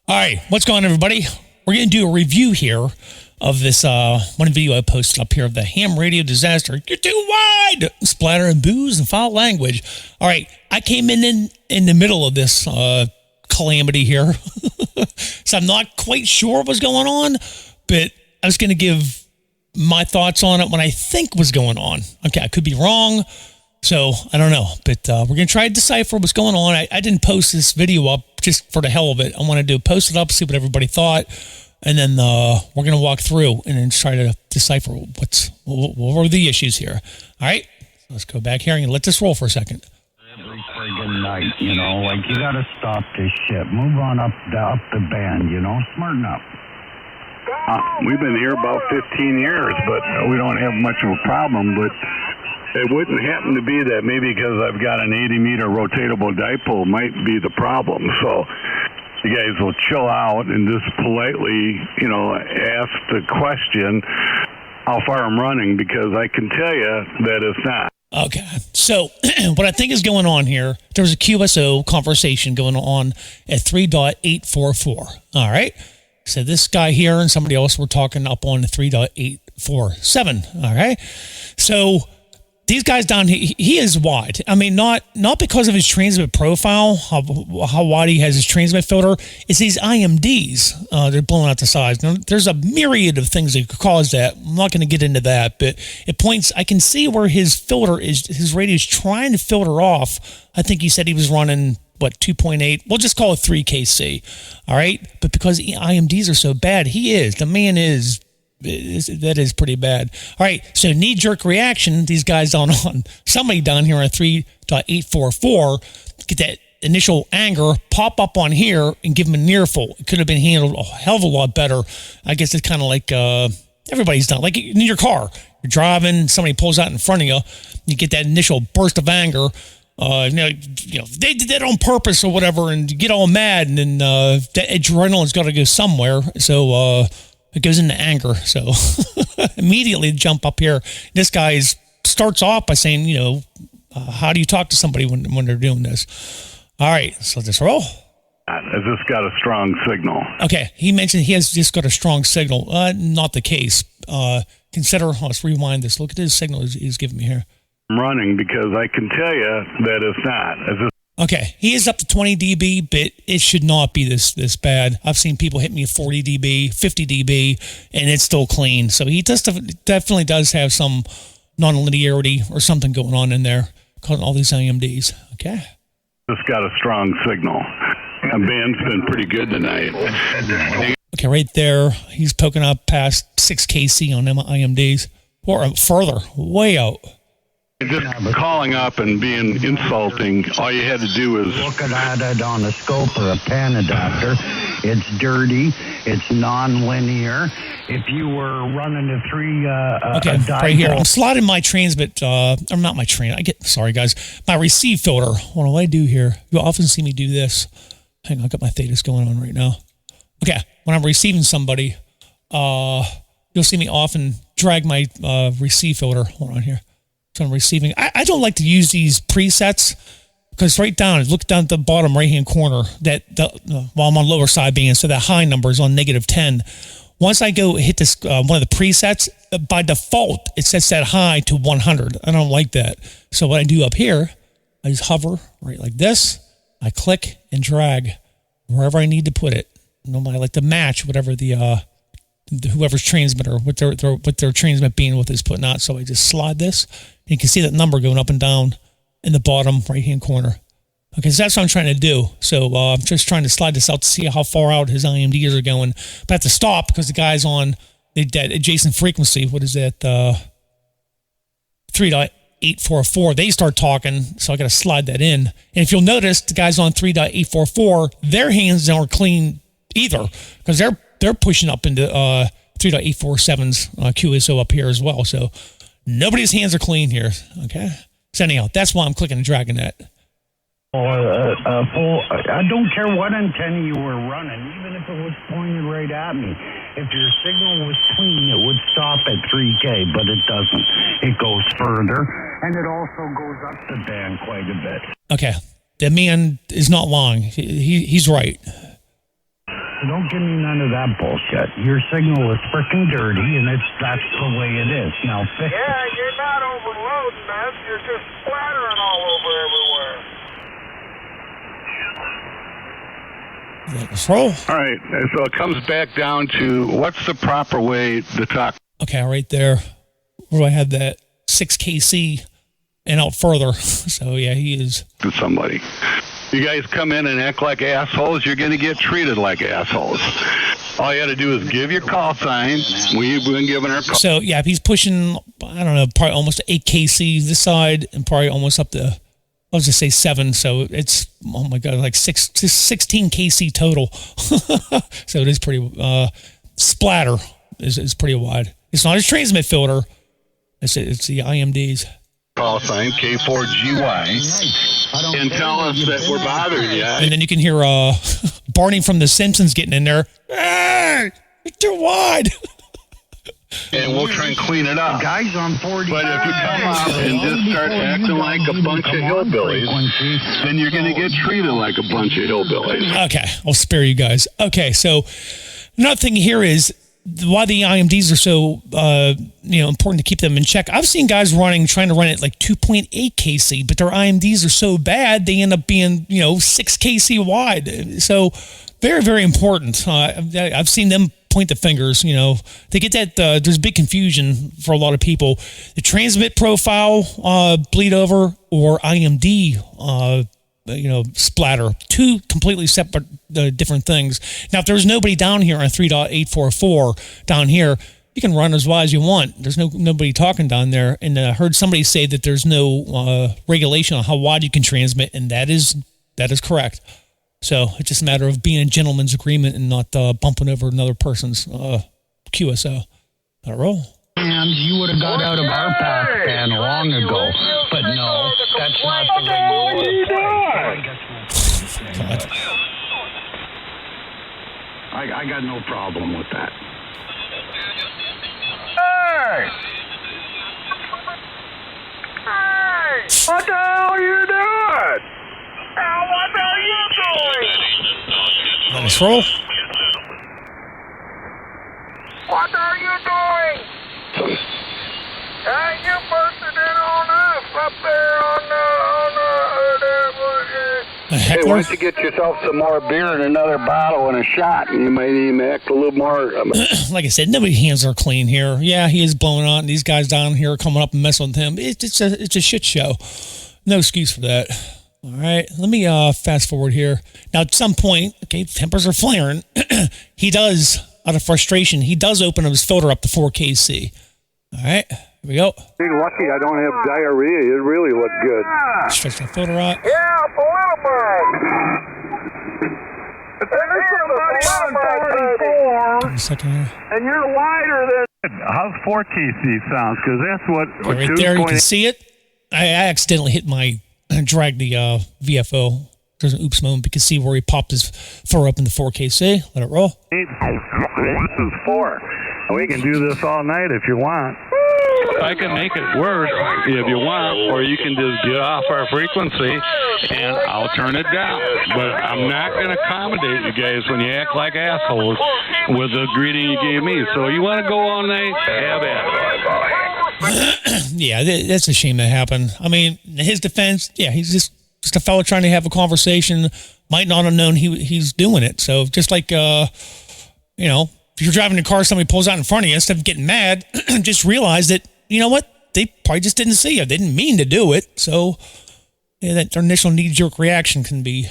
All right, what's going on, everybody? We're going to do a review here of this one video I posted up here of the ham radio disaster. You're too wide! Splatter and booze and foul language. All right, I came in the middle of this calamity here, so I'm not quite sure what's going on, but I was going to give my thoughts on it when I think was going on. Okay, I could be wrong, so I don't know, but we're going to try to decipher what's going on. I didn't post this video up just for the hell of it. I wanted to post it up, see what everybody thought, and then we're going to walk through and then try to decipher what were the issues here. All right, so let's go back here and let this roll for a second. Every friggin' night, you know, like you got to stop this shit. Move on up the band, you know, smarten up. We've been here about 15 years, but we don't have much of a problem. But it wouldn't happen to be that maybe because I've got an 80-meter rotatable dipole might be the problem. So you guys will chill out and just politely, you know, ask the question how far I'm running, because I can tell you that it's not. Okay, so what I think is going on here, there's a QSO conversation going on at 3.844. All right, so this guy here and somebody else were talking up on 3.847. All right, so these guys down here, he is wide. I mean, not because of his transmit profile, how wide he has his transmit filter. It's these IMDs. They're blowing out the size. Now, there's a myriad of things that could cause that. I'm not going to get into that, but it points. I can see where his filter is. His radio is trying to filter off. I think he said he was running 2.8. We'll just call it 3 kc. All right, but because IMDs are so bad, the man is. That is pretty bad. All right, so knee-jerk reaction, these guys down on, somebody down here on 3.844, get that initial anger, pop up on here, and give them a near full. It could have been handled a hell of a lot better. I guess it's kind of like everybody's done. Like in your car, you're driving, somebody pulls out in front of you, you get that initial burst of anger. You know, they did that on purpose or whatever, and you get all mad, and then that adrenaline's got to go somewhere. So, it goes into anger. So immediately jump up here. This guy starts off by saying, you know, how do you talk to somebody when they're doing this? All right, so let's roll. Has this got a strong signal? Okay, he mentioned he has just got a strong signal. Not the case. Let's rewind this. Look at his signal he's giving me here. I'm running because I can tell you that it's not. Okay, he is up to 20 dB, but it should not be this bad. I've seen people hit me at 40 dB, 50 dB, and it's still clean. So he definitely does have some non-linearity or something going on in there, causing all these IMDs. Okay. It's got a strong signal. The band's been pretty good tonight. Okay, right there, he's poking up past 6 kc on them IMDs, or further, way out. Just calling up and being insulting, all you had to do is looking at it on a scope or a pan adapter. It's dirty. It's non-linear. If you were running a right here, I'm slotting my transmit, or not my sorry guys, my receive filter. What do I do here? You'll often see me do this. Hang on, I got my thetas going on right now. Okay, when I'm receiving somebody, you'll see me often drag my receive filter. Hold on here. So I'm receiving. I don't like to use these presets because look down at the bottom right-hand corner while I'm on lower side being, so that high number is on -10. Once I go hit this one of the presets, by default, it sets that high to 100. I don't like that. So what I do up here, I just hover right like this. I click and drag wherever I need to put it. I like to match whatever whoever's transmitter, what their transmit being is putting out. So I just slide this. You can see that number going up and down in the bottom right-hand corner. Okay, so that's what I'm trying to do. So I'm just trying to slide this out to see how far out his IMDs are going. But I have to stop because the guy's on that adjacent frequency. What is that? 3.844. They start talking, so I got to slide that in. And if you'll notice, the guys on 3.844, their hands aren't clean either because they're pushing up into 3.847's QSO up here as well. So nobody's hands are clean here. Okay. So anyhow, that's why I'm clicking and dragging that. I don't care what antenna you were running, even if it was pointed right at me. If your signal was clean, it would stop at 3K, but it doesn't. It goes further, and it also goes up the band quite a bit. Okay. That man is not lying. He's right. So don't give me none of that bullshit. Your signal is freaking dirty, and that's the way it is. Now fix it. Yeah, you're not overloading us. You're just splattering all over everywhere. Let's roll. All right, so it comes back down to what's the proper way to talk Okay, right there. Where do I have that? 6KC and out further. So, yeah, he is. to somebody. You guys come in and act like assholes, you're going to get treated like assholes. All you got to do is give your call sign. We've been giving our call. So, yeah, he's pushing, I don't know, probably almost 8KC this side and probably almost up to, I was just say 7. So it's, oh my God, like 16 KC total. So it is pretty, splatter is pretty wide. It's not his transmit filter. It's the IMDs. Call sign K4GY and tell us that we're bothering you. And then you can hear Barney from The Simpsons getting in there. Hey, it's too wide. And we'll try and clean it up. Guys on 40. But if you come up and just start acting like a bunch of hillbillies, then you're going to get treated like a bunch of hillbillies. Okay, I'll spare you guys. Okay, so another thing here is why the IMDs are so important to keep them in check. I've seen guys trying to run it like 2.8 KC, but their IMDs are so bad they end up being 6 KC wide. So very, very important. I've seen them point the fingers. They get that. There's big confusion for a lot of people. The transmit profile bleed over or IMD splatter, two completely separate different things. Now, if there's nobody down here on 3.844 down here, you can run as wide as you want. There's nobody talking down there. And I heard somebody say that there's no regulation on how wide you can transmit, and that is correct. So it's just a matter of being a gentleman's agreement and not bumping over another person's QSO. Let it roll. And you would have got out of our path ban long ago. But no, that's not the way you God. I got no problem with that. Hey! Hey! What the hell are you doing? What are you doing? Let us roll. What are you doing? Hey, you busted in on us up there on A Hey, why heckler. don't you get yourself some more beer and another bottle and a shot, and you might even act a little more... Like I said, nobody's hands are clean here. Yeah, he is blowing on. These guys down here are coming up and messing with him. It's a shit show. No excuse for that. All right, let me fast forward here. Now, at some point, okay, tempers are flaring. He does, out of frustration, he does open his filter up to 4KC. All right, here we go. You're lucky I don't have diarrhea. You really look good. Stretch that filter out. Yeah, Politibus. And this is the Politibus, Give me a second here. and you're wider than... How's 4KC sounds? Because that's what... Okay, right there, you can see it. I accidentally hit dragged the VFO. There's an oops moment. You can see where he popped his filter up in the 4KC. Let it roll. This is 4. We can do this all night if you want. I can make it work if you want, or you can just get off our frequency and I'll turn it down. But I'm not going to accommodate you guys when you act like assholes with the greeting you gave me. So you want to go all night? Have at it. Yeah, that's a shame that happened. I mean, in his defense, yeah, he's just a fella trying to have a conversation. Might not have known he's doing it. So just like, if you're driving a car, somebody pulls out in front of you, instead of getting mad, just realize that, you know what? They probably just didn't see you. They didn't mean to do it. So yeah, that initial knee-jerk reaction can be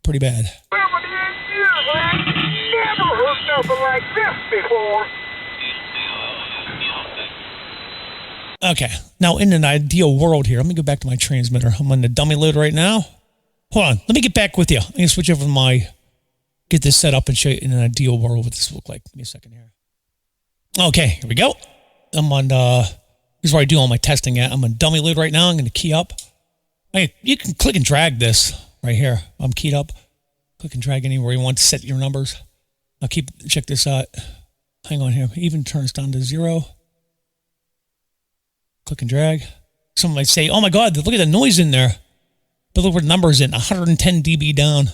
pretty bad. 78 years, I ain't never heard nothing like this before. Okay, now in an ideal world here, let me go back to my transmitter. I'm on the dummy load right now. Hold on, let me get back with you. I'm going to switch over to get this set up and show you in an ideal world what this will look like. Give me a second here. Okay, here we go. I'm on, this is where I do all my testing at. I'm on dummy load right now. I'm going to key up. Hey, you can click and drag this right here. I'm keyed up. Click and drag anywhere you want to set your numbers. I'll check this out. Hang on here. Even turns down to 0. Click and drag. Someone might say, oh my God, look at the noise in there. But look where the number is in, 110 dB down.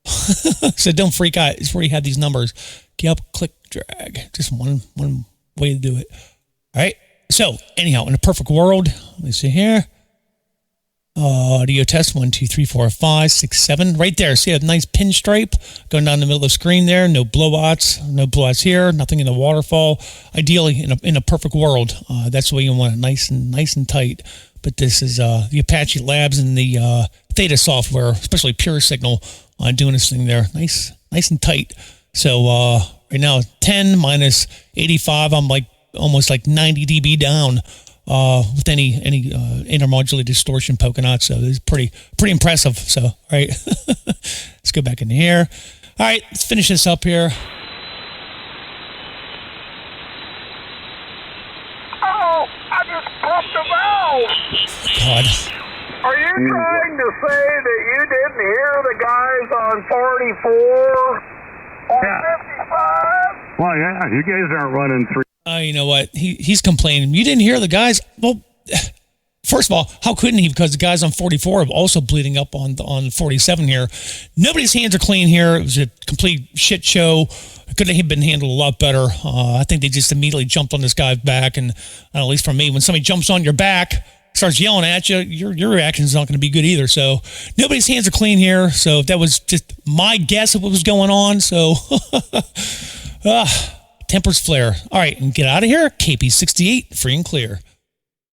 So don't freak out. It's where you have these numbers. Get up, click, drag. Just one way to do it. All right. So anyhow, in a perfect world, let me see here. Audio test 1, 2, 3, 4, 5, 6, 7. Right there. See a nice pinstripe going down the middle of the screen there. No blowouts. No blowouts here. Nothing in the waterfall. Ideally, in a perfect world, that's the way you want it. Nice and tight. But this is the Apache Labs and the Theta software, especially Pure Signal, doing this thing there. Nice and tight. So right now, 10 minus 85. I'm like almost like 90 dB down. With any intermodulated distortion poking out, so it's pretty impressive. So, all right, let's go back into here. All right, let's finish this up here. Oh, I just popped a valve. God. Are you trying to say that you didn't hear the guys on 44 or 55? Well, yeah, you guys aren't running 3. You know what? He's complaining. You didn't hear the guys? Well, first of all, how couldn't he? Because the guys on 44 are also bleeding up on 47 here. Nobody's hands are clean here. It was a complete shit show. It could have been handled a lot better. I think they just immediately jumped on this guy's back. And at least for me, when somebody jumps on your back, starts yelling at you, your reaction is not going to be good either. So nobody's hands are clean here. So that was just my guess of what was going on. So tempers flare. All right, and get out of here. KP68, free and clear.